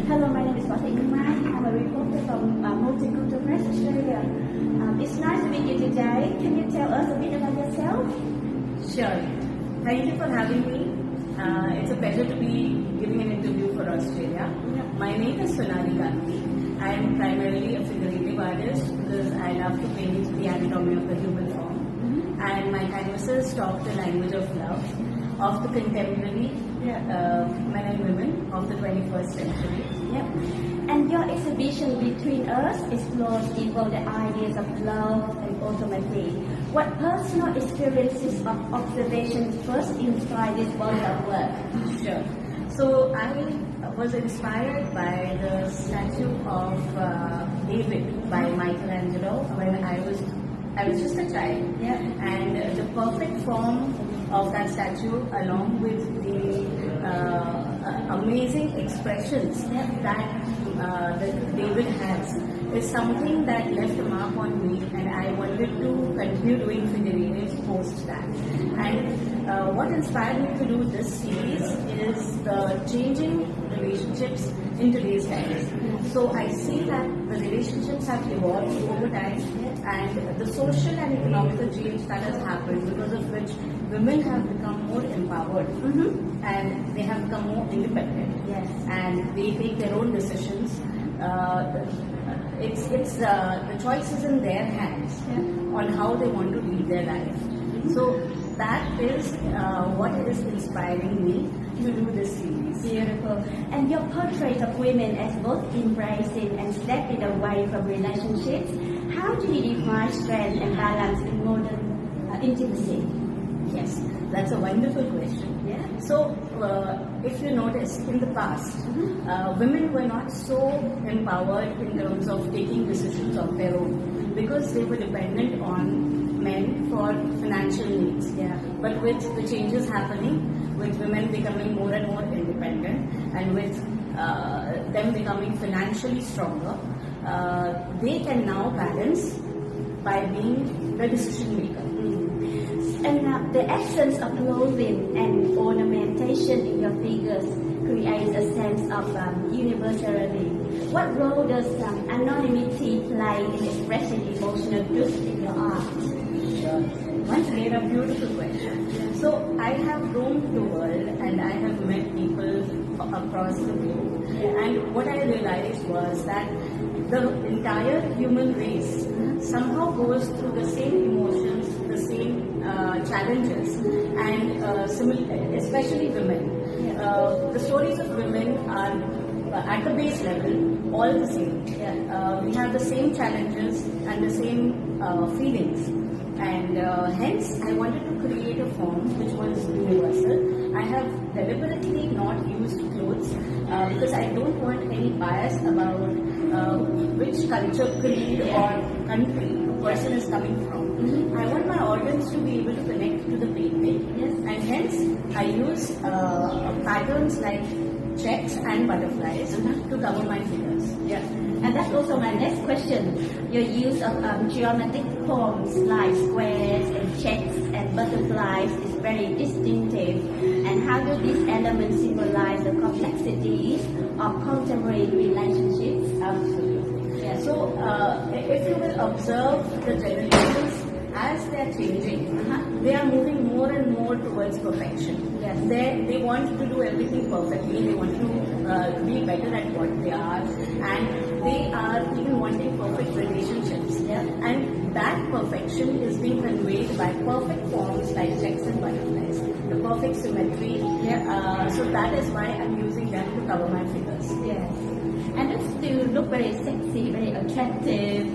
Hello, my name is Mai. I'm a reporter from Multicultural Press Australia. It's nice to meet you today. Can you tell us a bit about yourself? Sure. Thank you for having me. It's a pleasure to be giving an interview for Australia. My name is Sonaly Gandhi. I am primarily a figurative artist because I love to paint the anatomy of the human form. And my canvases talk the language of love, of the contemporary men and women of the 21st century. And your exhibition Between Us explores both the ideas of love and intimacy. What personal experiences of observation first inspired this body of work? Sure. So I was inspired by the statue of David by Michelangelo when I was just a child. And the perfect form of that statue, along with the amazing expressions that David has, is something that left a mark on me, and I wanted to continue doing figuratives post that. And what inspired me to do this series is the changing relationships in today's times. So I see that the relationships have evolved over time, and the social and economical change that has happened, because of which women have become more empowered and they have become more independent. And they take their own decisions. The choice is in their hands on how they want to lead their life. So that is what is inspiring me to do this series. Beautiful. And your portraits of women as both embracing and stepping away from relationships, how do you define strength and balance in modern intimacy? Yes, that's a wonderful question. So, if you notice, in the past, women were not so empowered in terms of taking decisions of their own, because they were dependent on men for financial needs. But with the changes happening, with women becoming more and more independent, and with them becoming financially stronger, they can now balance by being the decision maker. And the essence of clothing and ornamentation in your figures creates a sense of universality. What role does anonymity play in expressing emotional truth in your art? Sure. Once again, a beautiful question. So I have roamed the world and I have met people across the globe. And what I realized was that the entire human race somehow goes through the same emotions, the same challenges, and especially women. The stories of women are at the base level all the same. We have the same challenges and the same feelings, and hence I wanted to create a form which was universal. I have deliberately not used clothes because I don't want any bias about which culture, creed or country a person is coming from. I want my audience to be able to connect to the painting, and hence I use patterns like checks and butterflies to cover my figures. And that's also my next question. Your use of geometric forms like squares and checks and butterflies is very distinctive. And how do these elements symbolize the complexities of contemporary relationships? Absolutely. So, if you will observe the generations as they are changing, they are moving more and more towards perfection. They want to do everything perfectly. They want to be better at what they are, and they are even wanting perfect relationships. And that perfection is being conveyed by perfect forms like checks and butterflies, the perfect symmetry. So that is why I'm using them to cover my figures. And it still look very sexy, very attractive,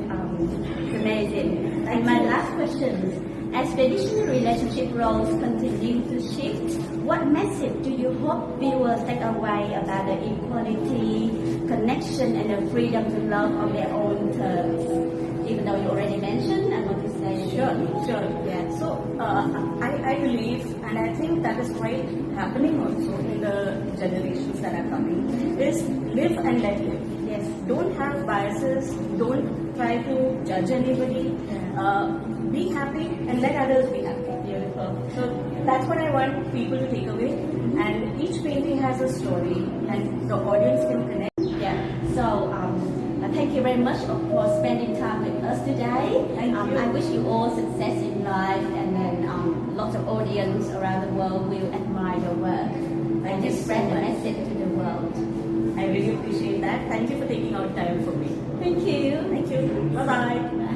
amazing. And my last question is, as traditional relationship roles continue to shift, what message do you hope viewers take away about the equality, connection, and the freedom to love on their own terms? Even though you already mentioned, I want to say Sure. So I believe, and I think that is quite happening also in the generations that are coming, is live and let live. Don't have biases. Don't try to judge anybody. Be happy and let others be happy. So that's what I want people to take away. And each painting has a story, and the audience can connect. thank you very much for spending time with us today. Thank you. I wish you all success in life, and then lots of audience around the world will admire your work. And you just so spread the much. message to the world. I really appreciate that. Thank you for taking out time for me. Thank you. Thank you. Bye-bye. Bye.